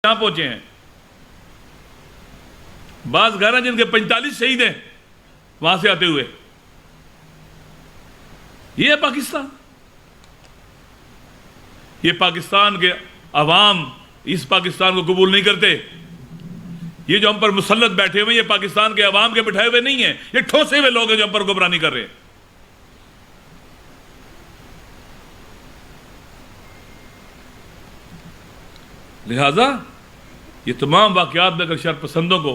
یہاں پہنچے ہیں، بعض گھر ہیں جن کے 45 شہید ہیں وہاں سے آتے ہوئے. یہ ہے پاکستان. یہ پاکستان کے عوام اس پاکستان کو قبول نہیں کرتے. یہ جو ہم پر مسلط بیٹھے ہوئے یہ پاکستان کے عوام کے بٹھائے ہوئے نہیں ہیں، یہ ٹھوسے ہوئے لوگ ہیں جو ہم پر گمراہی کر رہے ہیں. لہذا یہ تمام واقعات میں اگر شر پسندوں کو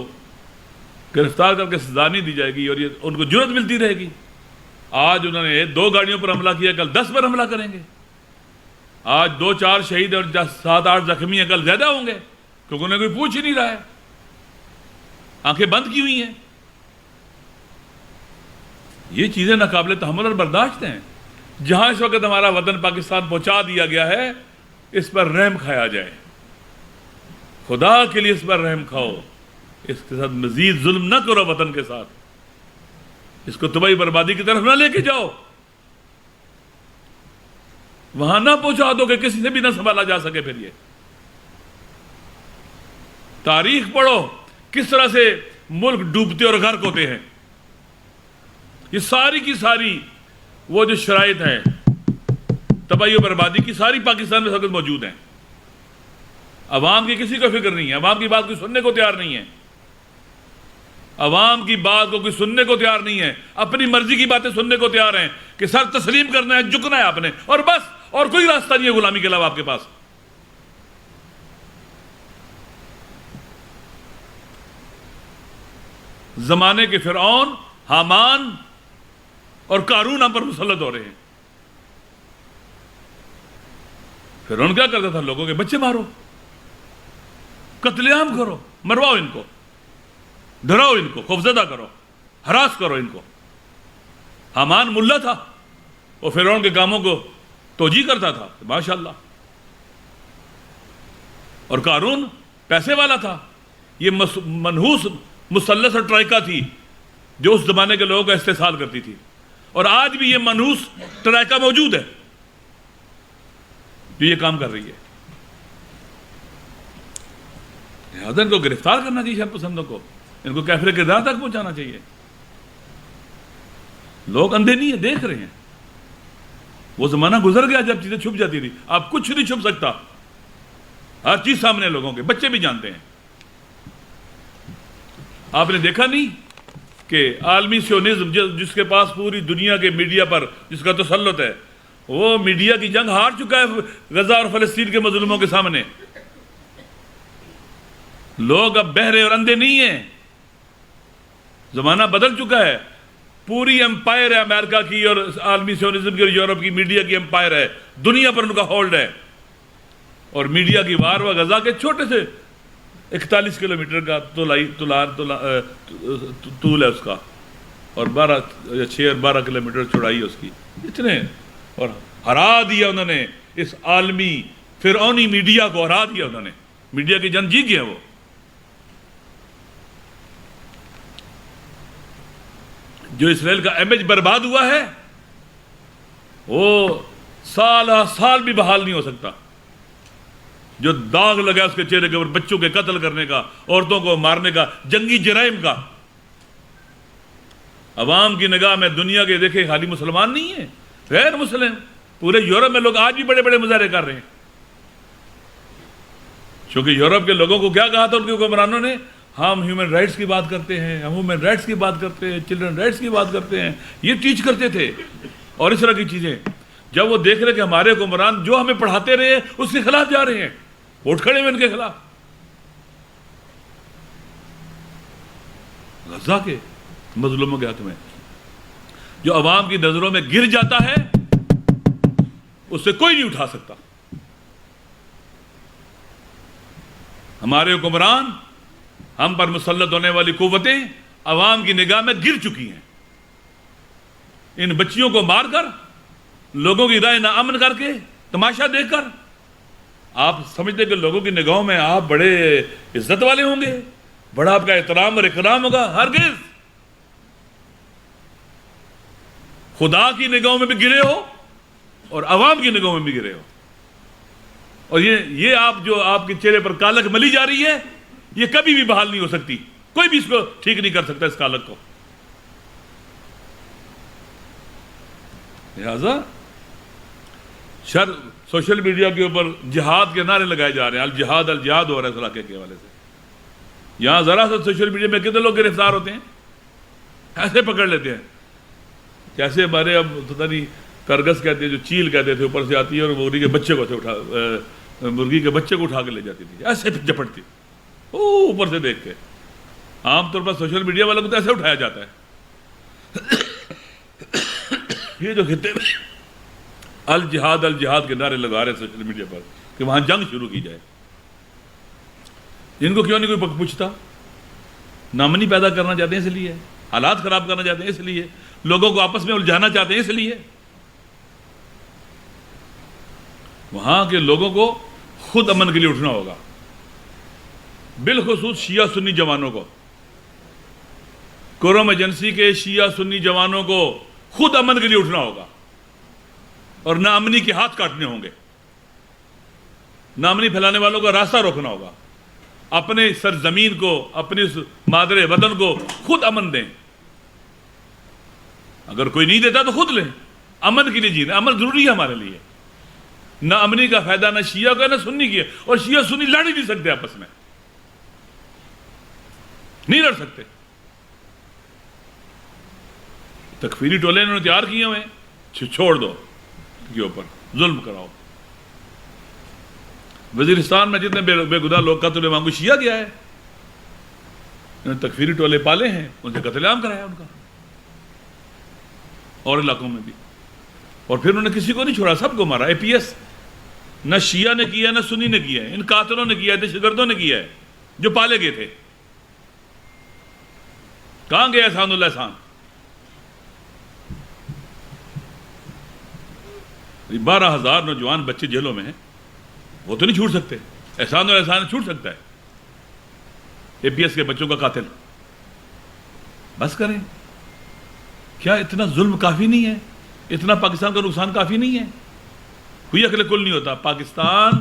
گرفتار کر کے سزا نہیں دی جائے گی اور یہ ان کو جرأت ملتی رہے گی. آج انہوں نے 2 گاڑیوں پر حملہ کیا، کل 10 پر حملہ کریں گے. آج 2-4 شہید اور 7-8 زخمی ہیں، کل زیادہ ہوں گے، کیونکہ انہیں کوئی پوچھ ہی نہیں رہا ہے، آنکھیں بند کی ہوئی ہیں. یہ چیزیں ناقابل تحمل اور برداشت ہیں. جہاں اس وقت ہمارا وطن پاکستان پہنچا دیا گیا ہے، اس پر رحم کھایا جائے. خدا کے لیے اس پر رحم کھاؤ. اس کے ساتھ مزید ظلم نہ کرو وطن کے ساتھ. اس کو تباہی بربادی کی طرف نہ لے کے جاؤ. وہاں نہ پہنچا دو کہ کسی سے بھی نہ سنبھالا جا سکے. پھر یہ تاریخ پڑھو کس طرح سے ملک ڈوبتے اور غرق ہوتے ہیں. یہ ساری کی ساری وہ جو شرائط ہیں تباہی و بربادی کی ساری پاکستان میں سب موجود ہیں. عوام کی کسی کو فکر نہیں ہے. عوام کی بات کوئی سننے کو تیار نہیں ہے. عوام کی بات کو کوئی سننے کو تیار نہیں ہے. اپنی مرضی کی باتیں سننے کو تیار ہیں کہ سر تسلیم کرنا ہے، جھکنا ہے آپ نے، اور بس. اور کوئی راستہ نہیں ہے غلامی کے علاوہ آپ کے پاس. زمانے کے فرعون، حامان اور قارون ہم پر مسلط ہو رہے ہیں. فرعون کیا کرتا تھا؟ لوگوں کے بچے مارو، قتل عام کرو، مرواؤ ان کو، ڈراؤ ان کو، خوفزدہ کرو، ہراس کرو ان کو. حامان ملا تھا، وہ فرعون کے کاموں کو توجیہ کرتا تھا، ماشاءاللہ. اور قارون پیسے والا تھا. یہ منحوس مثلث اور ٹرائکا تھی جو اس زمانے کے لوگوں کا استحصال کرتی تھی. اور آج بھی یہ منحوس ٹرائکا موجود ہے جو یہ کام کر رہی ہے. لہذا ان کو گرفتار کرنا چاہیے، شر پسندوں کو، ان کو کیفر کردار تک پہنچانا چاہیے. لوگ اندھے نہیں ہیں، دیکھ رہے ہیں. وہ زمانہ گزر گیا جب چیزیں چھپ جاتی تھی. اب کچھ نہیں چھپ سکتا، ہر چیز سامنے لوگوں کے، بچے بھی جانتے ہیں. آپ نے دیکھا نہیں کہ عالمی سیونزم جس کے پاس پوری دنیا کے میڈیا پر جس کا تسلط ہے، وہ میڈیا کی جنگ ہار چکا ہے غزہ اور فلسطین کے مظلوموں کے سامنے. لوگ اب بہرے اور اندھے نہیں ہیں. زمانہ بدل چکا ہے. پوری امپائر ہے امریکہ کی اور عالمی سیونزم کی اور یورپ کی میڈیا کی امپائر ہے. دنیا پر ان کا ہولڈ ہے. اور میڈیا کی وار و غزہ کے چھوٹے سے 41 کلومیٹر کا طول ہے اس کا، اور 12 کلومیٹر چوڑائی ہے اس کی. اتنے، اور ہرا دیا انہوں نے اس عالمی فرعونی میڈیا کو. ہرا دیا انہوں نے. میڈیا کی جنگ جیت گئے وہ. جو اسرائیل کا امیج برباد ہوا ہے وہ سال بھی بحال نہیں ہو سکتا. جو داغ لگا اس کے چہرے کے اوپر بچوں کے قتل کرنے کا، عورتوں کو مارنے کا، جنگی جرائم کا. عوام کی نگاہ میں دنیا کے دیکھیں خالی مسلمان نہیں ہیں، غیر مسلم پورے یورپ میں لوگ آج بھی بڑے بڑے مظاہرے کر رہے ہیں. چونکہ یورپ کے لوگوں کو کیا کہا تھا ان کے حکمرانوں نے؟ ہم ہیومن رائٹس کی بات کرتے ہیں، ہم ہیومن رائٹس کی بات کرتے ہیں، چلڈرن رائٹس کی بات کرتے ہیں. یہ ٹیچ کرتے تھے اور اس طرح کی چیزیں. جب وہ دیکھ رہے کہ ہمارے حکمران جو ہمیں پڑھاتے رہے اس کے خلاف جا رہے ہیں، اٹھ کھڑے ہوئے ان کے خلاف. غزہ کے مظلوموں کے حق میں جو عوام کی نظروں میں گر جاتا ہے اس سے کوئی نہیں اٹھا سکتا. ہمارے حکمران، ہم پر مسلط ہونے والی قوتیں عوام کی نگاہ میں گر چکی ہیں. ان بچیوں کو مار کر، لوگوں کی رائے ناامن کر کے، تماشا دیکھ کر آپ سمجھتے کہ لوگوں کی نگاہوں میں آپ بڑے عزت والے ہوں گے، بڑا آپ کا احترام اور اکرام ہوگا. ہرگز. خدا کی نگاہوں میں بھی گرے ہو اور عوام کی نگاہوں میں بھی گرے ہو. اور یہ آپ جو آپ کے چہرے پر کالک ملی جا رہی ہے، یہ کبھی بھی بحال نہیں ہو سکتی، کوئی بھی اس کو ٹھیک نہیں کر سکتا اس کالک کو. لہذا سوشل میڈیا کے اوپر جہاد کے نعرے لگائے جا رہے ہیں، الجہاد الجہاد ہو رہا ہے اس علاقے کے حوالے سے. یہاں ذرا سا سوشل میڈیا میں کتنے لوگ گرفتار ہوتے ہیں، ایسے پکڑ لیتے ہیں جیسے ہمارے اب پتہ نہیں کرگس کہتے ہیں، جو چیل کہتے تھے، اوپر سے آتی ہے اور مرغی کے بچے کو اٹھا کے لے جاتی تھی، ایسے جپٹتی اوپر سے دیکھ کے. عام طور پر سوشل میڈیا والوں کو تو ایسے اٹھایا جاتا ہے. یہ جو خطے میں الجہاد الجہاد کے نعرے لگا رہے ہیں سوشل میڈیا پر کہ وہاں جنگ شروع کی جائے، ان کو کیوں نہیں کوئی پوچھتا؟ نامنی پیدا کرنا چاہتے ہیں اس لیے، حالات خراب کرنا چاہتے ہیں اس لیے، لوگوں کو آپس میں الجھانا چاہتے ہیں اس لیے. وہاں کے لوگوں کو خود امن کے لیے اٹھنا ہوگا، بالخصوص شیعہ سنی جوانوں کو، قوم ایجنسی کے شیعہ سنی جوانوں کو خود امن کے لیے اٹھنا ہوگا اور ناامنی کے ہاتھ کاٹنے ہوں گے. ناامنی پھیلانے والوں کا راستہ روکنا ہوگا. اپنے سرزمین کو، اپنی مادر وطن کو خود امن دیں. اگر کوئی نہیں دیتا تو خود لیں. امن کے لیے جینا، امن ضروری ہے ہمارے لیے. نہ امنی کا فائدہ نہ شیعہ کا نہ سنی کی ہے، اور شیعہ سنی لڑ ہی نہیں سکتے آپس میں، نہیں لڑ سکتے. تکفیری ٹولے انہوں نے تیار کیے ہوئے ہیں، چھوڑ دو کے اوپر ظلم کراؤ. وزیرستان میں جتنے بے گناہ لوگ قتل مانگو شیعہ گیا ہے، انہوں نے تکفیری ٹولے پالے ہیں، ان سے قتل عام کرایا ان کا، اور علاقوں میں بھی. اور پھر انہوں نے کسی کو نہیں چھوڑا، سب کو مارا. APS نہ شیعہ نے کیا نہ سنی نے کیا ہے، ان قاتلوں نے کیا ہے، دہشت گردوں نے کیا ہے جو پالے گئے تھے. کہاں گئے احسان اللہ احسان؟ 12,000 نوجوان بچے جیلوں میں ہیں، وہ تو نہیں چھوٹ سکتے. احسان اور احسان چھوٹ سکتا ہے APS کے بچوں کا قاتل؟ بس کریں. کیا اتنا ظلم کافی نہیں ہے؟ اتنا پاکستان کا نقصان کافی نہیں ہے؟ کوئی عقل کل نہیں ہوتا. پاکستان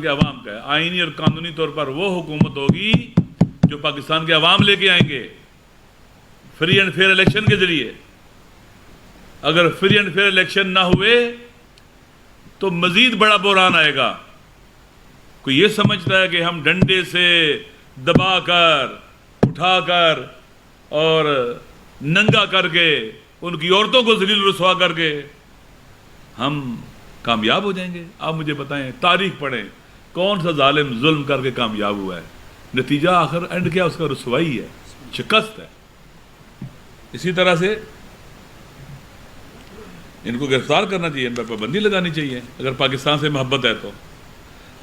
کے عوام کا ہے. آئینی اور قانونی طور پر وہ حکومت ہوگی جو پاکستان کے عوام لے کے آئیں گے، فری اینڈ فیئر الیکشن کے ذریعے. اگر فری اینڈ فیئر الیکشن نہ ہوئے تو مزید بڑا بحران آئے گا. کوئی یہ سمجھتا ہے کہ ہم ڈنڈے سے دبا کر، اٹھا کر اور ننگا کر کے، ان کی عورتوں کو ذلیل رسوا کر کے ہم کامیاب ہو جائیں گے؟ آپ مجھے بتائیں، تاریخ پڑھیں، کون سا ظالم ظلم کر کے کامیاب ہوا ہے؟ نتیجہ آخر اینڈ کیا؟ اس کا رسوائی ہے، شکست ہے. اسی طرح سے ان کو گرفتار کرنا چاہیے، ان پر پابندی لگانی چاہیے اگر پاکستان سے محبت ہے تو.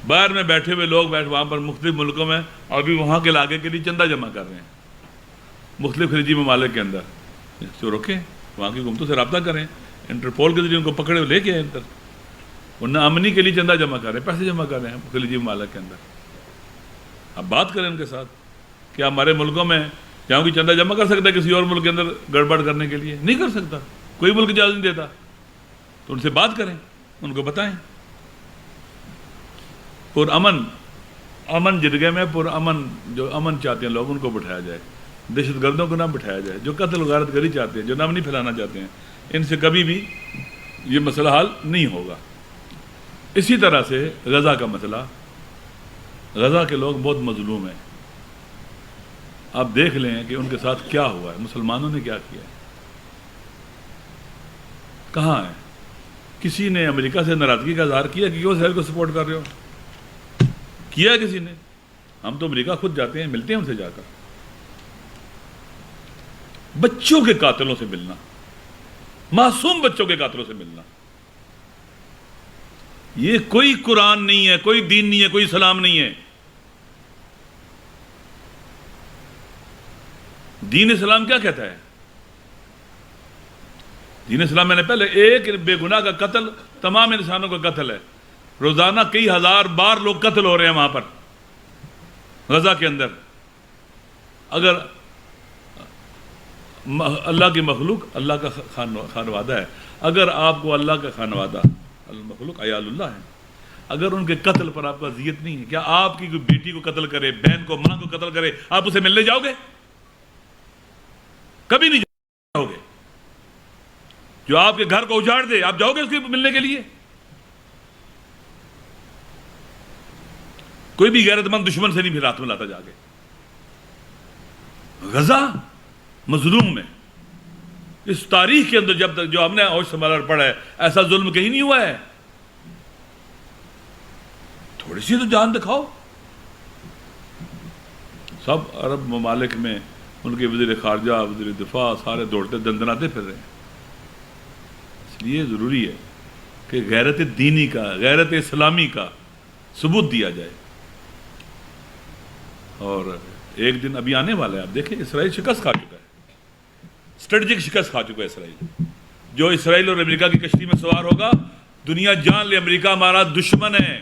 باہر میں بیٹھے ہوئے لوگ وہاں پر مختلف ملکوں میں ابھی وہاں کے علاقے کے لیے چندہ جمع کر رہے ہیں، مختلف خلیجی ممالک کے اندر. اس کو روکیں، وہاں کی حکومتوں سے رابطہ کریں، انٹرپول کے ذریعے ان کو پکڑے ہوئے لے کے آئیں اندر. ورنہ امنی کے لیے چندہ جمع کر رہے ہیں، پیسے جمع کر رہے ہیں خلیجی ممالک کے اندر. اب بات کریں ان کے ساتھ. کیا ہمارے ملکوں میں جہاں کی چندہ جمع کر سکتا ہے کسی اور ملک کے اندر گڑبڑ کرنے کے لیے؟ نہیں کر سکتا، کوئی ملک اجازت نہیں دیتا. تو ان سے بات کریں، ان کو بتائیں. امن جرگے میں امن، جو امن چاہتے ہیں لوگ، ان کو بٹھایا جائے. دہشت گردوں کو نہ بٹھایا جائے، جو قتل و غارت گری چاہتے ہیں، جو نامنی پھیلانا چاہتے ہیں. ان سے کبھی بھی یہ مسئلہ حل نہیں ہوگا. اسی طرح سے غزہ کا مسئلہ، غزہ کے لوگ بہت مظلوم ہیں. آپ دیکھ لیں کہ ان کے ساتھ کیا ہوا ہے، مسلمانوں نے کیا کیا ہے. کہاں ہے؟ کسی نے امریکہ سے ناراضگی کا اظہار کیا کہ کیوں اسرائیل کو سپورٹ کر رہے ہو؟ کیا کسی نے؟ ہم تو امریکہ خود جاتے ہیں، ملتے ہیں ان سے جا کر. بچوں کے قاتلوں سے ملنا، معصوم بچوں کے قاتلوں سے ملنا، یہ کوئی قرآن نہیں ہے، کوئی دین نہیں ہے، کوئی اسلام نہیں ہے. دین اسلام کیا کہتا ہے؟ دین اسلام میں نے پہلے ایک بے گناہ کا قتل تمام انسانوں کا قتل ہے. روزانہ کئی ہزار بار لوگ قتل ہو رہے ہیں وہاں پر غزہ کے اندر. اگر اللہ کی مخلوق اللہ کا خانوادہ ہے، اگر آپ کو اللہ کا خانوادہ المخلوق عیال اللہ ہے، اگر ان کے قتل پر آپ کو اذیت نہیں ہے، کیا آپ کی کوئی بیٹی کو قتل کرے، بہن کو، ماں کو قتل کرے، آپ اسے ملنے جاؤ گے؟ کبھی نہیں جاؤ گے۔ جو آپ کے گھر کو اجاڑ دے، آپ جاؤ گے اس کے ملنے کے لیے؟ کوئی بھی غیرت مند دشمن سے نہیں پھر ہاتھ میں لاتا جا کے۔ غزہ مظلوم ہے، اس تاریخ کے اندر جب تک جو ہم نے ہوش سنبھالا پڑھا ہے، ایسا ظلم کہیں نہیں ہوا ہے۔ تھوڑی سی تو جان دکھاؤ۔ سب عرب ممالک میں ان کے وزیر خارجہ، وزیر دفاع سارے دوڑتے دندناتے پھر رہے ہیں۔ اس لیے ضروری ہے کہ غیرت دینی کا، غیرت اسلامی کا ثبوت دیا جائے۔ اور ایک دن ابھی آنے والا ہے، آپ دیکھیں اسرائیل شکست کھا چکا ہے، اسٹریٹجک شکست کھا چکا ہے اسرائیل۔ جو اسرائیل اور امریکہ کی کشتی میں سوار ہوگا، دنیا جان لے امریکہ ہمارا دشمن ہے،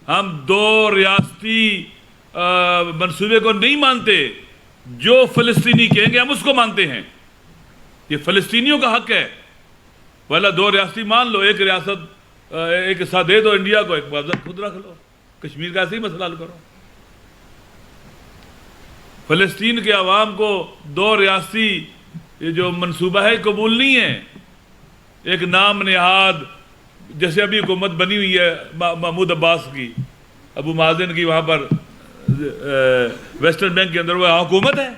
ہم دو ریاستی منصوبے کو نہیں مانتے، جو فلسطینی کہیں گے ہم اس کو مانتے ہیں، یہ فلسطینیوں کا حق ہے۔ پہلا دو ریاستی مان لو، ایک ریاست ایک حصہ دے دو انڈیا کو، ایک معاوضہ خود رکھ لو، کشمیر کا ایسے ہی مسئلہ حل کرو۔ فلسطین کے عوام کو دو ریاستی یہ جو منصوبہ ہے قبول نہیں ہے۔ ایک نام نہاد، جیسے ابھی حکومت بنی ہوئی ہے محمود عباس کی، ابو مازن کی، وہاں پر ویسٹرن بینک کے اندر وہ حکومت ہے،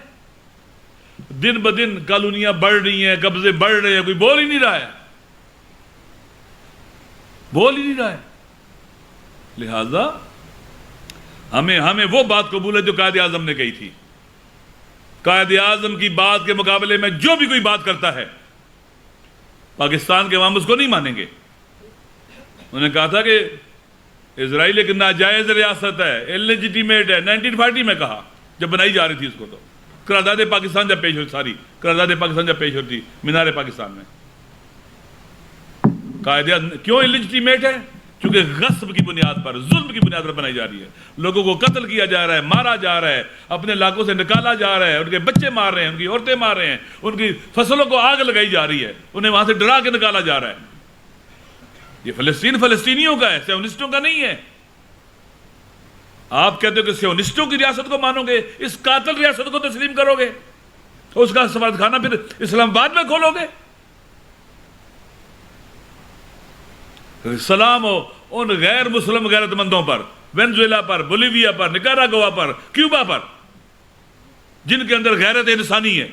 دن بدن کالونیاں بڑھ رہی ہیں، قبضے بڑھ رہے ہیں، کوئی بول ہی نہیں رہا ہے، بول ہی نہیں رہا ہے۔ لہذا ہمیں وہ بات قبول ہے جو قائد اعظم نے کہی تھی۔ قائد اعظم کی بات کے مقابلے میں جو بھی کوئی بات کرتا ہے، پاکستان کے عوام اس کو نہیں مانیں گے۔ انہوں نے کہا تھا کہ اسرائیل ایک ناجائز ریاست ہے، انلیجیٹیمیٹ ہے، 1940 میں کہا جب بنائی جا رہی تھی اس کو، تو قرارداد پاکستان جب پیش ہوئی، ساری قرارداد پاکستان جب پیش ہوتی مینار پاکستان میں، قائد اعظم کیوں انلیجیٹیمیٹ ہے؟ چونکہ غصب کی بنیاد پر، ظلم کی بنیاد پر بنائی جا رہی ہے، لوگوں کو قتل کیا جا رہا ہے، مارا جا رہا ہے، اپنے علاقوں سے نکالا جا رہا ہے، ان کے بچے مار رہے ہیں، ان کی عورتیں مار رہے ہیں، ان کی فصلوں کو آگ لگائی جا رہی ہے، انہیں وہاں سے ڈرا کے نکالا جا رہا ہے۔ یہ فلسطین فلسطینیوں کا ہے، سیونسٹوں کا نہیں ہے۔ آپ کہتے ہو کہ سیونسٹوں کی ریاست کو مانو گے، اس قاتل ریاست کو تسلیم کرو گے، اس کا سفارت خانہ پھر اسلام آباد میں کھولو گے؟ سلام ہو ان غیر مسلم غیرت مندوں پر، وینزویلا پر، بولیویا پر، نکاراگوا پر، کیوبا پر، جن کے اندر غیرت انسانی ہے۔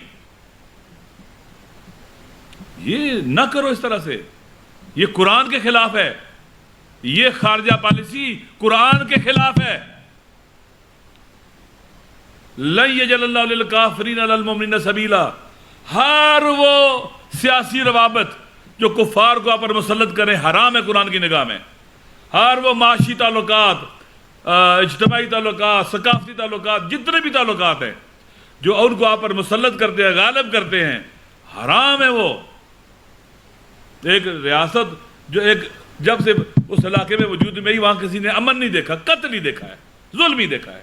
یہ نہ کرو اس طرح سے، یہ قرآن کے خلاف ہے، یہ خارجہ پالیسی قرآن کے خلاف ہے۔ لن یجعل اللہ للکافرین علی المؤمنین سبیلا، ہر وہ سیاسی روابط جو کفار کو آپ پر مسلط کریں حرام ہے قرآن کی نگاہ میں۔ ہر وہ معاشی تعلقات، اجتماعی تعلقات، ثقافتی تعلقات، جتنے بھی تعلقات ہیں جو ان کو آپ پر مسلط کرتے ہیں، غالب کرتے ہیں، حرام ہے وہ۔ ایک ریاست جو جب سے اس علاقے میں وجود میں ہی، وہاں کسی نے امن نہیں دیکھا، قتل ہی دیکھا ہے، ظلم ہی دیکھا ہے۔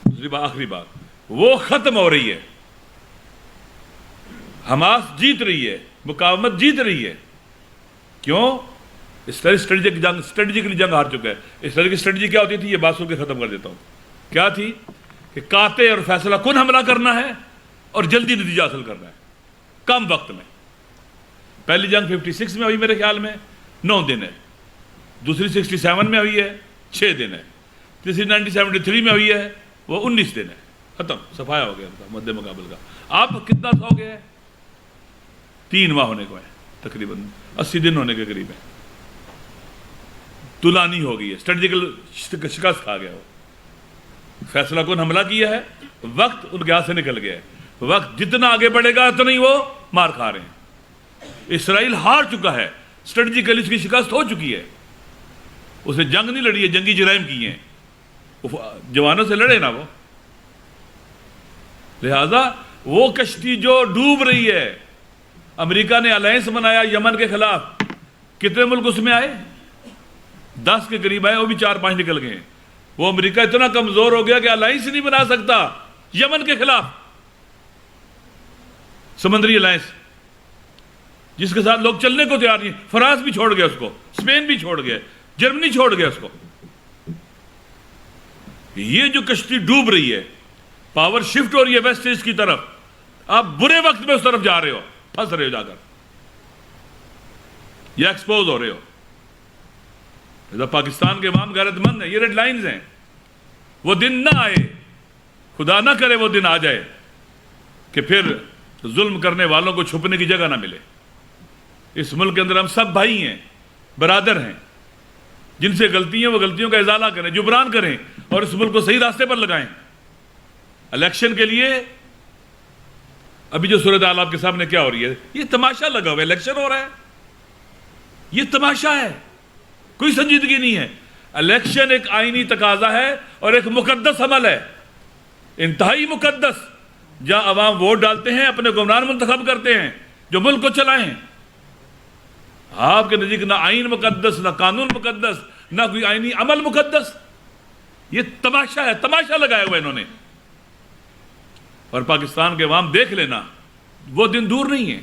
دوسری بات، آخری بات، وہ ختم ہو رہی ہے، حماس جیت رہی ہے، مقاومت جیت رہی ہے۔ کیوں؟ اسٹریٹجکلی جنگ ہار چکا ہے۔ اس طرح کی اسٹریٹجی کیا ہوتی تھی؟ یہ بات سن کے ختم کر دیتا ہوں۔ کیا تھی؟ کہ قاطع اور فیصلہ کن حملہ کرنا ہے اور جلدی نتیجہ حاصل کرنا ہے، کم وقت میں۔ پہلی جنگ 56 میں ہوئی میرے خیال میں 9 دن ہے، دوسری 67 میں ہوئی ہے 6 دن ہے، تیسری 1973 میں ہوئی ہے وہ 19 دن ہے، ختم، صفایا ہو گیا ان کا مد مقابل کا۔ اب کتنا ہو گیا ہے؟ 3 ماہ ہونے کو ہے، تقریباً 80 دن ہونے کے قریب ہے۔ طولانی ہو گئی ہے، اسٹریٹجیکل شکست کھا گیا وہ، فیصلہ کن حملہ کیا ہے، وقت ان کے ہاتھ سے نکل گیا ہے، وقت جتنا آگے بڑھے گا اتنا ہی وہ مار کھا رہے ہیں۔ اسرائیل ہار چکا ہے، اسٹریٹجیکلی اس کی شکست ہو چکی ہے، اس نے جنگ نہیں لڑی ہے، جنگی جرائم کیے ہیں، جوانوں سے لڑے نا وہ۔ لہذا وہ کشتی جو ڈوب رہی ہے، امریکہ نے الائنس بنایا یمن کے خلاف، کتنے ملک اس میں آئے؟ 10 کے قریب آئے، وہ بھی 4-5 نکل گئے۔ وہ امریکہ اتنا کمزور ہو گیا کہ الائنس نہیں بنا سکتا یمن کے خلاف، سمندری الائنس، جس کے ساتھ لوگ چلنے کو تیار نہیں. فرانس بھی چھوڑ گیا اس کو, اسپین بھی چھوڑ گیا, جرمنی چھوڑ گیا اس کو. یہ جو کشتی ڈوب رہی ہے, پاور شفٹ ہو رہی ہے ویسٹ ایسٹ کی طرف, آپ برے وقت میں اس طرف جا رہے ہو, پھنس رہے ہو جا کر, یا ایکسپوز ہو رہے ہو. پاکستان کے عوام غیرت مند ہیں, یہ ریڈ لائنز ہیں. وہ دن نہ آئے, خدا نہ کرے وہ دن آ جائے کہ پھر ظلم کرنے والوں کو چھپنے کی جگہ نہ ملے. اس ملک کے اندر ہم سب بھائی ہیں, برادر ہیں. جن سے غلطی ہیں وہ غلطیوں کا ازالہ کریں, جبران کریں, اور اس ملک کو صحیح راستے پر لگائیں. الیکشن کے لیے ابھی جو صورتحال آپ کے سامنے کیا ہو رہی ہے, یہ تماشا لگا ہوا ہے. الیکشن ہو رہا ہے, یہ تماشا ہے, کوئی سنجیدگی نہیں ہے. الیکشن ایک آئینی تقاضا ہے اور ایک مقدس عمل ہے, انتہائی مقدس, جہاں عوام ووٹ ڈالتے ہیں, اپنے حکمران منتخب کرتے ہیں جو ملک کو چلائیں. آپ کے نزدیک نہ آئین مقدس, نہ قانون مقدس, نہ کوئی آئینی عمل مقدس. یہ تماشا ہے, تماشا لگایا ہوا انہوں نے. اور پاکستان کے عوام دیکھ لینا, وہ دن دور نہیں ہے.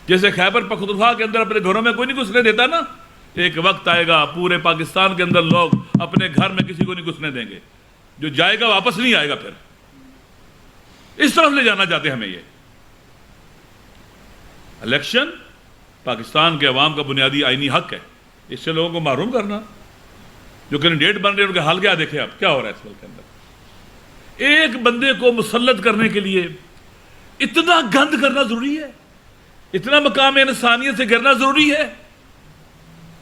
جیسے خیبر پختونخوا کے اندر اپنے گھروں میں کوئی نہیں گھسنے دیتا نا, ایک وقت آئے گا پورے پاکستان کے اندر لوگ اپنے گھر میں کسی کو نہیں گھسنے دیں گے. جو جائے گا واپس نہیں آئے گا. پھر اس طرف لے جانا چاہتے ہیں ہمیں. یہ الیکشن پاکستان کے عوام کا بنیادی آئینی حق ہے. اس سے لوگوں کو محروم کرنا, جو کینڈیڈیٹ بن رہے ہیں ان کا حال کیا دیکھیں آپ, کیا ہو رہا ہے اس ملک کے اندر. ایک بندے کو مسلط کرنے کے لیے اتنا گند کرنا ضروری ہے, اتنا مقام انسانیت سے گرنا ضروری ہے,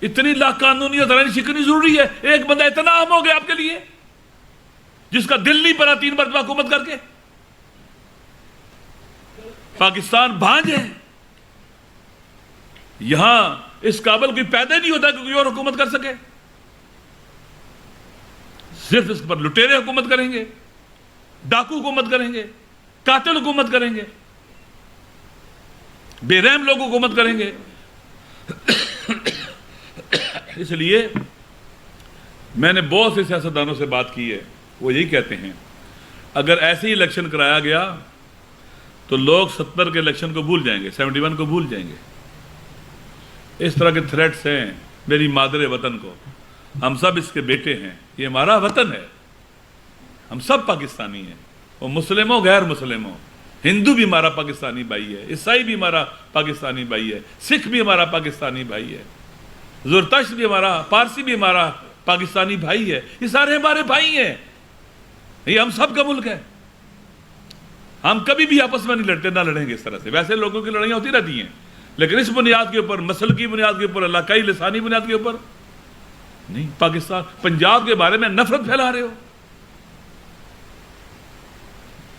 اتنی لا قانونیت شکنی ضروری ہے. ایک بندہ اتنا اہم ہو گیا آپ کے لیے, جس کا دل نہیں پڑا 3 مرتبہ حکومت کر کے. پاکستان بھانج ہے, یہاں اس قابل کوئی پیدا نہیں ہوتا کہ کوئی اور حکومت کر سکے. صرف اس پر لٹیرے حکومت کریں گے, ڈاکو حکومت کریں گے, قاتل حکومت کریں گے, بے رحم لوگ حکومت کریں گے. اس لیے میں نے بہت سے سیاستدانوں سے بات کی ہے, وہ یہی کہتے ہیں اگر ایسے ہی الیکشن کرایا گیا تو لوگ 70 کے الیکشن کو بھول جائیں گے, 71 کو بھول جائیں گے. اس طرح کے تھریٹس ہیں میری مادر وطن کو. ہم سب اس کے بیٹے ہیں, یہ ہمارا وطن ہے, ہم سب پاکستانی ہیں, وہ مسلم ہو غیر مسلم ہو, ہندو بھی ہمارا پاکستانی بھائی ہے, عیسائی بھی ہمارا پاکستانی بھائی ہے, سکھ بھی ہمارا پاکستانی بھائی ہے, زرتشت بھی ہمارا, پارسی بھی ہمارا پاکستانی بھائی ہے. یہ سارے ہمارے بھائی ہیں, یہ ہم سب کا ملک ہے. ہم کبھی بھی آپس میں نہیں لڑتے, نہ لڑیں گے اس طرح سے. ویسے لوگوں کی لڑائیاں ہوتی رہتی ہیں, لیکن اس بنیاد کے اوپر, مسل کی بنیاد کے اوپر, علاقائی لسانی بنیاد کے اوپر نہیں. پاکستان, پنجاب کے بارے میں نفرت پھیلا رہے ہو.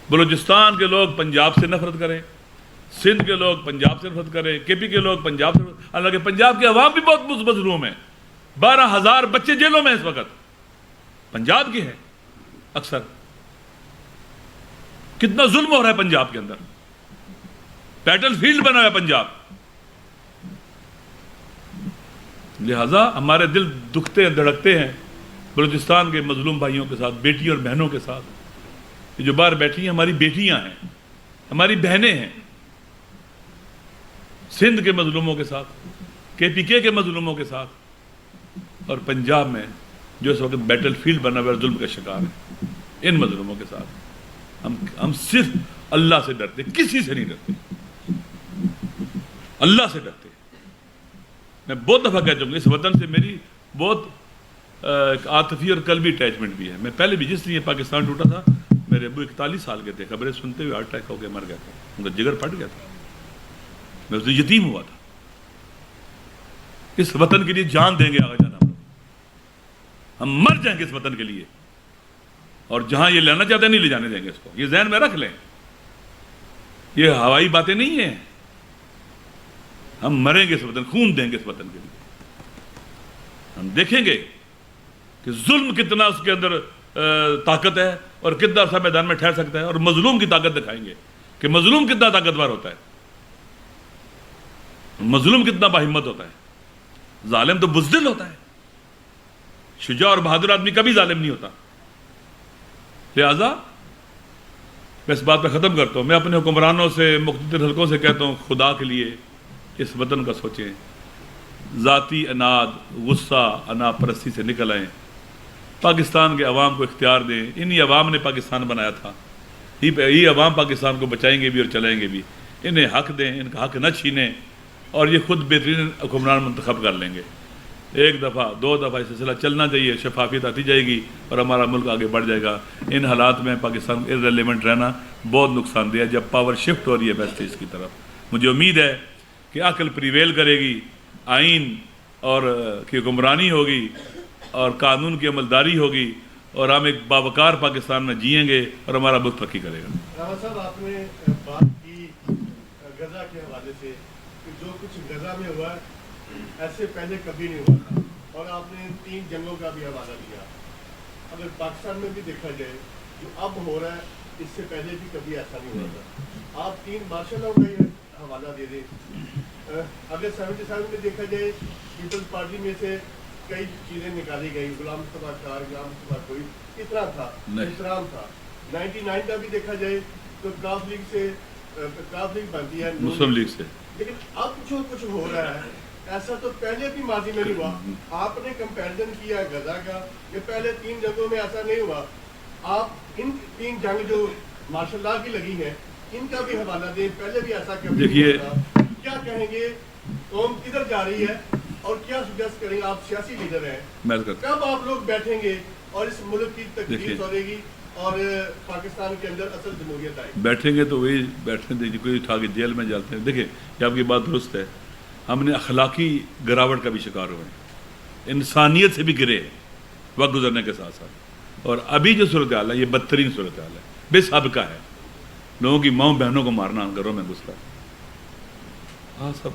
بلوچستان کے لوگ پنجاب سے نفرت کریں, سندھ کے لوگ پنجاب سے نفرت کریں, کے پی کے لوگ پنجاب سے, حالانکہ پنجاب کے عوام بھی بہت مظلوم ہیں. 12,000 بچے جیلوں میں اس وقت پنجاب کے ہیں. اکثر کتنا ظلم ہو رہا ہے پنجاب کے اندر, بیٹل فیلڈ بنا ہوا ہے پنجاب. لہذا ہمارے دل دکھتے ہیں, دھڑکتے ہیں بلوچستان کے مظلوم بھائیوں کے ساتھ, بیٹیوں اور بہنوں کے ساتھ. یہ جو باہر بیٹھی ہیں ہماری بیٹیاں ہیں, ہماری بہنیں ہیں. سندھ کے مظلوموں کے ساتھ, کے پی کے مظلوموں کے ساتھ, اور پنجاب میں جو اس وقت بیٹل فیلڈ بنا ہوا ظلم کا شکار ہے, ان مظلوموں کے ساتھ ہم صرف اللہ سے ڈرتے, کسی سے نہیں ڈرتے, اللہ سے ڈرتے. میں بہت دفعہ کہہ چکا ہوں, اس وطن سے میری بہت عاطفی اور قلبی اٹیچمنٹ بھی ہے. میں پہلے بھی, جس لیے پاکستان ٹوٹا تھا, میرے ابو 41 سال کے تھے, خبریں سنتے ہوئے ہارٹ اٹیک ہو کے مر گیا تھا, ان کا جگر پھٹ گیا تھا, میں اس سے یتیم ہوا تھا. اس وطن کے لیے جان دیں گے آگے جانا, ہم مر جائیں گے اس وطن کے لیے, اور جہاں یہ لینا چاہتے ہیں نہیں لے جانے دیں گے اس کو. یہ ذہن میں رکھ لیں, یہ ہوائی باتیں نہیں ہیں. ہم مریں گے اس وطن, خون دیں گے اس وطن کے لیے. ہم دیکھیں گے کہ ظلم کتنا اس کے اندر طاقت ہے, اور کتنا عرصہ میدان میں ٹھہر سکتا ہے, اور مظلوم کی طاقت دکھائیں گے کہ مظلوم کتنا طاقتور ہوتا ہے, مظلوم کتنا باہمت ہوتا ہے. ظالم تو بزدل ہوتا ہے, شجاع اور بہادر آدمی کبھی ظالم نہیں ہوتا. لہذا میں اس بات پہ ختم کرتا ہوں. میں اپنے حکمرانوں سے, مقتدر حلقوں سے کہتا ہوں, خدا کے لیے اس وطن کا سوچیں, ذاتی اناد, غصہ, انا پرستی سے نکل آئیں, پاکستان کے عوام کو اختیار دیں. انہی عوام نے پاکستان بنایا تھا, یہ عوام پاکستان کو بچائیں گے بھی اور چلائیں گے بھی. انہیں حق دیں, ان کا حق نہ چھینیں, اور یہ خود بہترین حکمران منتخب کر لیں گے. ایک دفعہ, دو دفعہ یہ سلسلہ چلنا چاہیے, شفافیت آتی جائے گی اور ہمارا ملک آگے بڑھ جائے گا. ان حالات میں پاکستان ارریلیونٹ رہنا بہت نقصان دہ ہے جب پاور شفٹ ہو رہی ہے ویسٹیج کی طرف. مجھے امید ہے کہ عقل پریویل کرے گی, آئین اور کی حکمرانی ہوگی اور قانون کی عملداری ہوگی, اور ہم ایک باوقار پاکستان میں جئیں گے اور ہمارا ملک ترقی کرے گا. رانا صاحب, آپ نے بات کی غزہ کے حوالے سے کہ جو کچھ غزہ میں ہوا ایسے پہلے کبھی نہیں ہوا تھا, اور آپ نے 3 جنگوں کا بھی حوالہ دیا. اگر پاکستان میں بھی دیکھا جائے جو اب ہو رہا ہے اس سے پہلے بھی کبھی ایسا نہیں ہوا تھا. آپ 3 مارشل لاء کا یہ حوالہ دے دیں. اگر 77 میں دیکھا جائے پیپلز پارٹی میں سے کئی چیزیں نکالی گئی, غلام مصطفیٰ خان, غلام مصطفیٰ کوئی کتنا تھا, احترام تھا. 99 کا بھی دیکھا جائے تو کاف لیگ سے کاف لیگ بنتی ہے مسلم لیگ سے, لیکن اب جو کچھ ہو رہا ہے ایسا تو پہلے بھی ماضی میں نہیں ہوا. آپ نے کمپیریزن کیا غزہ کا, کہ پہلے 3 جنگوں میں ایسا نہیں ہوا. آپ ان 3 جنگ جو ماشاء اللہ کی لگی ہیں ان کا بھی حوالہ دیں, پہلے بھی ایسا کبھی نہیں ہوتا. کیا کہیں گے, قوم کدھر جا رہی ہے اور کیا سجیسٹ کریں گے؟ آپ سیاسی لیڈر ہیں, کب آپ لوگ بیٹھیں گے اور اس ملک کی تقدیر سورے گی اور پاکستان کے اندر اصل جمہوریت آئے گی؟ بیٹھیں گے تو وہی بیٹھنے دیں, کوئی اٹھا کے جیل میں جاتے ہیں. دیکھیں یہ آپ کی بات درست ہے, ہم نے اخلاقی گراوٹ کا بھی شکار ہوئے ہیں, انسانیت سے بھی گرے ہیں وقت گزرنے کے ساتھ ساتھ. اور ابھی جو صورتحال ہے یہ بدترین صورتحال ہے, بے سابقہ ہے. لوگوں کی ماؤں بہنوں کو مارنا, گھروں میں گھستا ہے. ہاں سب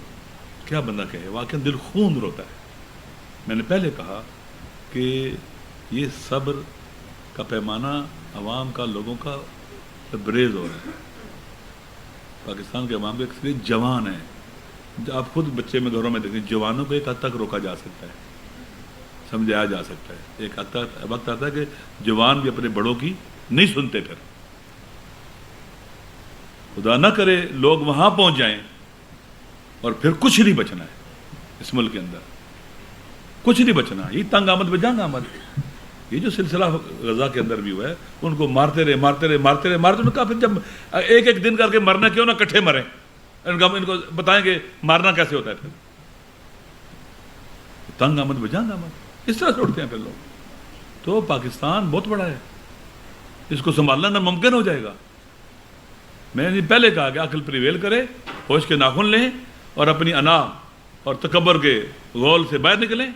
کیا بندہ کہے, واقعی دل خون روتا ہے. میں نے پہلے کہا کہ یہ صبر کا پیمانہ عوام کا, لوگوں کا بریز ہو رہا ہے. پاکستان کے عوام کے اکثریت جوان ہیں. آپ خود بچے میں گھروں میں دیکھیں, جوانوں کو ایک حد تک روکا جا سکتا ہے, سمجھایا جا سکتا ہے. ایک حد تک وقت آتا ہے کہ جوان بھی اپنے بڑوں کی نہیں سنتے. پھر خدا نہ کرے لوگ وہاں پہنچ جائیں اور پھر کچھ نہیں بچنا ہے اس ملک کے اندر, کچھ نہیں بچنا. یہ تنگ آمد بجانگ آمد, یہ جو سلسلہ غزہ کے اندر بھی ہوا ہے, ان کو مارتے رہے مارتے رہے مارتے رہے مارتے رہے. پھر جب ایک ایک دن کر کے مرنا کیوں نہ کٹھے مریں, ان کو بتائیں کہ مارنا کیسے ہوتا ہے. پھر تنگ آمد بجانگ آمد اس طرح سے اٹھتے ہیں پھر لوگ. تو پاکستان بہت بڑا ہے, اس کو سنبھالنا ناممکن ہو جائے گا. میں نے پہلے کہا کہ عقل پریویل کرے, ہوش کے ناخن لیں اور اپنی انا اور تکبر کے غول سے باہر نکلیں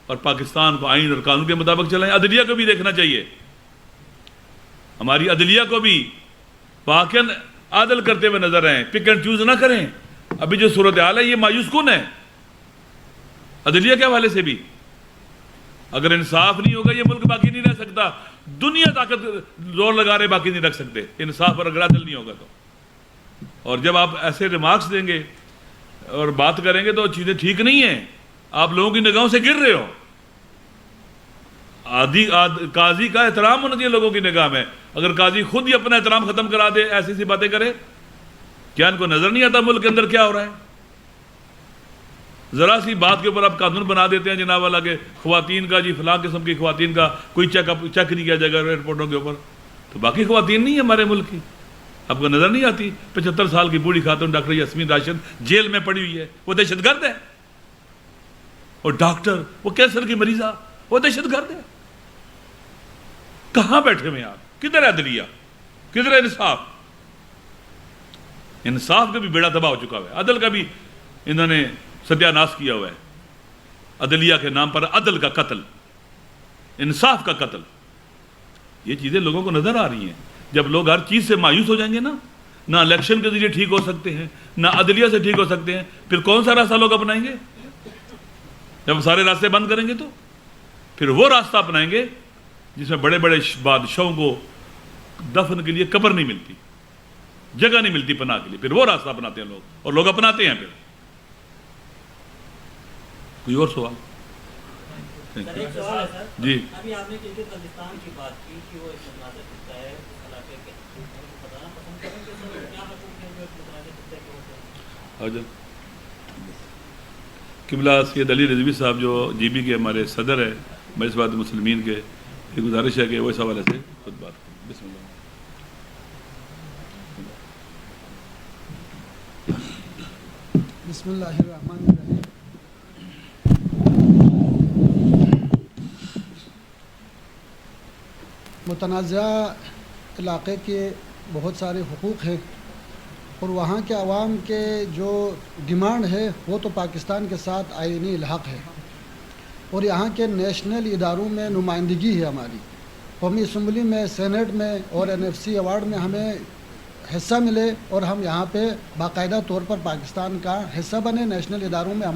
اور پاکستان کو آئین اور قانون کے مطابق چلائیں. عدلیہ کو بھی دیکھنا چاہیے, ہماری عدلیہ کو بھی واقعاً عادل کرتے ہوئے نظر آئیں, پک اینڈ چوز نہ کریں. ابھی جو صورتحال ہے یہ مایوس کن ہے عدلیہ کے حوالے سے بھی. اگر انصاف نہیں ہوگا یہ ملک باقی نہیں رہ سکتا. دنیا طاقت زور لگا رہے باقی نہیں رکھ سکتے انصاف اور اگر عدل نہیں ہوگا تو. اور جب آپ ایسے ریمارکس دیں گے اور بات کریں گے تو چیزیں ٹھیک نہیں ہیں, آپ لوگوں کی نگاہوں سے گر رہے ہو. قاضی کا احترام ہونا چاہیے لوگوں کی نگاہ میں. اگر قاضی خود ہی اپنا احترام ختم کرا دے, ایسی سی باتیں کرے, کیا ان کو نظر نہیں آتا ملک کے اندر کیا ہو رہا ہے؟ ذرا سی بات کے اوپر آپ قانون بنا دیتے ہیں جناب والا کہ خواتین کا, جی فلاں قسم کی خواتین کا کوئی چیک نہیں کیا جائے گا ایئرپورٹوں کے اوپر, تو باقی خواتین نہیں ہے ہمارے ملک کی. آپ کو نظر نہیں آتی 75 سال کی بوڑھی خاتون ڈاکٹر یاسمین راشد جیل میں پڑی ہوئی ہے, وہ دہشت گرد ہے. اور ڈاکٹر وہ کینسر کی مریضہ, وہ دہشت گرد ہے. کہاں بیٹھے ہوئے ہیں آپ؟ کدھر ہے عدلیہ, کدھر ہے انصاف؟ انصاف کا بھی بیڑا تباہ ہو چکا ہوا ہے, عدل کا بھی انہوں نے ستیہ ناش کیا ہوا ہے. عدلیہ کے نام پر عدل کا قتل, انصاف کا قتل, یہ چیزیں لوگوں کو نظر آ رہی ہیں. جب لوگ ہر چیز سے مایوس ہو جائیں گے نا, نہ الیکشن کے ذریعے ٹھیک ہو سکتے ہیں, نہ عدلیہ سے ٹھیک ہو سکتے ہیں, پھر کون سا راستہ لوگ اپنائیں گے؟ جب سارے راستے بند کریں گے تو پھر وہ راستہ اپنائیں گے جس میں بڑے بڑے بادشاہوں کو دفن کے لیے قبر نہیں ملتی, جگہ نہیں ملتی پناہ کے لیے, پھر وہ راستہ اپناتے ہیں لوگ, اور لوگ اپناتے ہیں. پھر کوئی اور سوال؟ جی ابھی آپ نے کرغزستان کی بات کی کہ وہ ایک متنازع خطہ ہے, اس علاقے کے بتانا پسند کریں کہ کیا حقوق ہیں جو ایک متنازع خطے کے ہوتے ہیں؟ قبلہ سید علی رضوی صاحب جو جی بی کے ہمارے صدر ہے مجلس بات مسلمین کے، یہ گزارش ہے کہ وہ اس حوالے سے خود بات کریں. بسم اللہ. بسم اللہ الرحمن الرحیم. متنازعہ علاقے کے بہت سارے حقوق ہیں اور وہاں کے عوام کے جو ڈیمانڈ ہے وہ تو پاکستان کے ساتھ آئینی الحاق ہے، اور یہاں کے نیشنل اداروں میں نمائندگی ہے ہماری. قومی اسمبلی میں، سینٹ میں اور NFC ایوارڈ میں ہمیں حصہ ملے اور ہم یہاں پہ باقاعدہ طور پر پاکستان کا حصہ بنے، نیشنل اداروں میں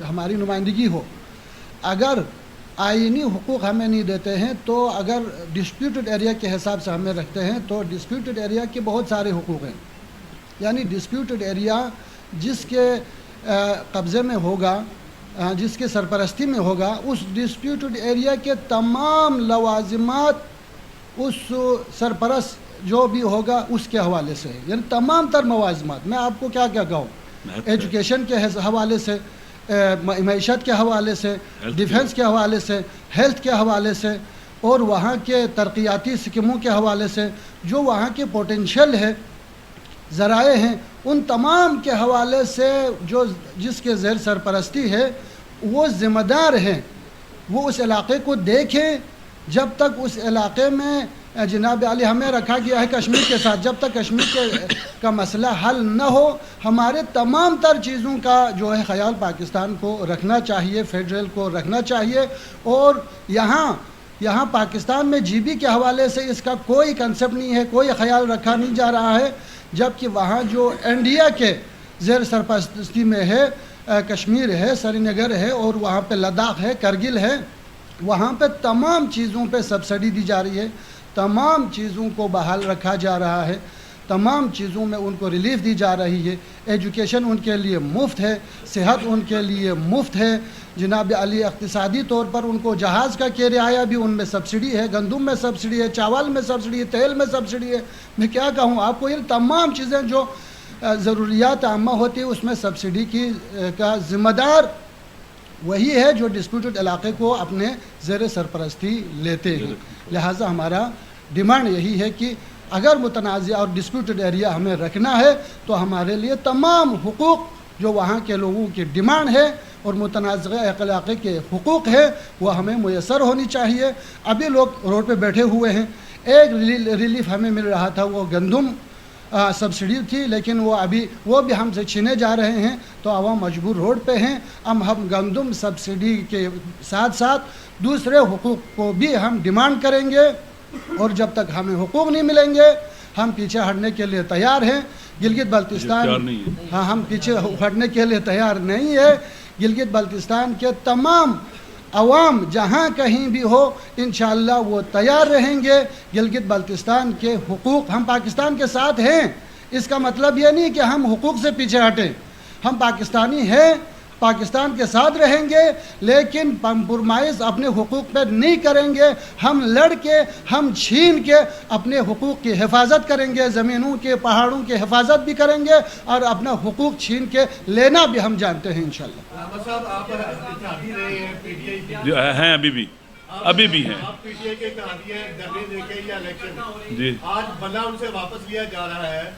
ہماری نمائندگی ہو. اگر آئینی حقوق ہمیں نہیں دیتے ہیں تو اگر ڈسپیوٹڈ ایریا کے حساب سے ہمیں رکھتے ہیں تو ڈسپیوٹڈ ایریا کے بہت سارے حقوق ہیں. یعنی ڈسپیوٹڈ ایریا جس کے قبضے میں ہوگا، جس کے سرپرستی میں ہوگا، اس ڈسپیوٹڈ ایریا کے تمام لوازمات اس سرپرست جو بھی ہوگا اس کے حوالے سے، یعنی تمام تر موازمات. میں آپ کو کیا کہوں، ایجوکیشن کے حوالے سے، معیشت کے حوالے سے، ڈیفنس کے حوالے سے، ہیلتھ کے حوالے سے، اور وہاں کے ترقیاتی اسکیموں کے حوالے سے، جو وہاں کے پوٹینشیل ہے، ذرائع ہیں، ان تمام کے حوالے سے جس کے زیر سرپرستی ہے وہ ذمہ دار ہیں. وہ اس علاقے کو دیکھیں. جب تک اس علاقے میں جناب علی ہمیں رکھا گیا ہے کشمیر کے ساتھ، جب تک کشمیر کا مسئلہ حل نہ ہو، ہمارے تمام تر چیزوں کا جو ہے خیال پاکستان کو رکھنا چاہیے، فیڈرل کو رکھنا چاہیے. اور یہاں پاکستان میں GB کے حوالے سے اس کا کوئی کنسپٹ نہیں ہے، کوئی خیال رکھا نہیں جا رہا ہے، جبکہ وہاں جو انڈیا کے زیر سرپرستی میں ہے، کشمیر ہے، سری نگر ہے، اور وہاں پہ لداخ ہے، کرگل ہے، وہاں پہ تمام چیزوں پہ سبسڈی دی جا رہی ہے، تمام چیزوں کو بحال رکھا جا رہا ہے، تمام چیزوں میں ان کو ریلیف دی جا رہی ہے. ایجوکیشن ان کے لیے مفت ہے، صحت ان کے لیے مفت ہے. جناب علی اقتصادی طور پر ان کو جہاز کا کرایہ بھی ان میں سبسڈی ہے، گندم میں سبسڈی ہے، چاول میں سبسڈی ہے، تیل میں سبسڈی ہے. میں کیا کہوں آپ کو، یہ تمام چیزیں جو ضروریات عامہ ہوتی ہے اس میں سبسڈی کا ذمہ دار وہی ہے جو ڈسپیوٹڈ علاقے کو اپنے زیر سرپرستی لیتے ہیں. لہٰذا ہمارا ڈیمانڈ یہی ہے کہ اگر متنازع اور ڈسپیوٹڈ ایریا ہمیں رکھنا ہے تو ہمارے لیے تمام حقوق جو وہاں کے لوگوں کی ڈیمانڈ ہے اور متنازع علاقے کے حقوق ہے وہ ہمیں میسر ہونی چاہیے. ابھی لوگ روڈ پہ بیٹھے ہوئے ہیں. ایک ریلیف ہمیں مل رہا تھا، وہ گندم سبسڈی تھی، لیکن وہ بھی ہم سے چھینے جا رہے ہیں، تو عوام مجبور روڈ پہ ہیں. ہم گندم سبسڈی کے ساتھ ساتھ دوسرے حقوق کو بھی ہم ڈیمانڈ کریں گے، اور جب تک ہمیں حقوق نہیں ملیں گے ہم پیچھے ہٹنے کے لیے تیار ہیں. گلگت بلتستان ہم پیچھے ہٹنے کے لیے تیار نہیں ہے. گلگت بلتستان کے تمام عوام جہاں کہیں بھی ہو انشاءاللہ وہ تیار رہیں گے. گلگت بلتستان کے حقوق، ہم پاکستان کے ساتھ ہیں، اس کا مطلب یہ نہیں کہ ہم حقوق سے پیچھے ہٹیں. ہم پاکستانی ہیں، پاکستان کے ساتھ رہیں گے، لیکن کمپرومائز اپنے حقوق پر نہیں کریں گے. ہم لڑ کے، ہم چھین کے اپنے حقوق کی حفاظت کریں گے، زمینوں کے، پہاڑوں کی حفاظت بھی کریں گے، اور اپنا حقوق چھین کے لینا بھی ہم جانتے ہیں انشاءاللہ. احمد صاحب آپ اتحادی رہے ہیں PTI کے، جو ہیں ابھی بھی ہیں. آپ PTI کے اتحادی ہیں، دھرنے دے کے یا الیکشن جی آج بلا ان سے واپس لیا جا رہا ہے.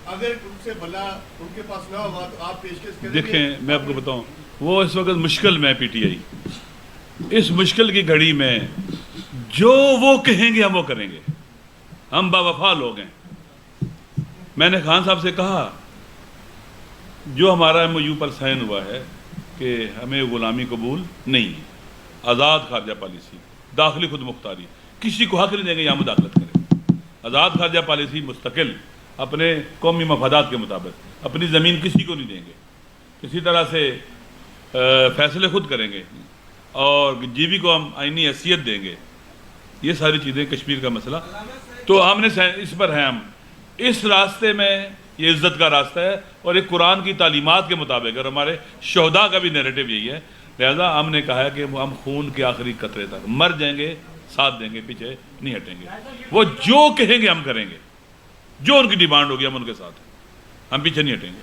اگر ان سے بلا ان کے پاس نہ ہوا تو آپ پیشکش کریں گے؟ دیکھیں میں آپ کو بتاؤں، وہ اس وقت مشکل میں PTI، اس مشکل کی گھڑی میں جو وہ کہیں گے ہم وہ کریں گے. ہم باوفا لوگ ہیں. میں نے خان صاحب سے کہا جو ہمارا MOU پر سائن ہوا ہے کہ ہمیں غلامی قبول نہیں ہے، آزاد خارجہ پالیسی، داخلی خود مختاری، کسی کو حق نہیں دیں گے یہاں مداخلت کریں. آزاد خارجہ پالیسی مستقل اپنے قومی مفادات کے مطابق، اپنی زمین کسی کو نہیں دیں گے، کسی طرح سے فیصلے خود کریں گے، اور GB کو ہم آئینی حیثیت دیں گے. یہ ساری چیزیں کشمیر کا مسئلہ تو ہم نے اس پر ہیں. ہم اس راستے میں یہ عزت کا راستہ ہے اور ایک قرآن کی تعلیمات کے مطابق، اور ہمارے شہداء کا بھی نیریٹو یہی ہے. لہذا ہم نے کہا ہے کہ ہم خون کے آخری قطرے تک مر جائیں گے، ساتھ دیں گے، پیچھے نہیں ہٹیں گے. وہ جو کہیں گے ہم کریں گے، جو ان کی ڈیمانڈ ہوگی ہم ان کے ساتھ ہیں، ہم پیچھے نہیں ہٹیں گے.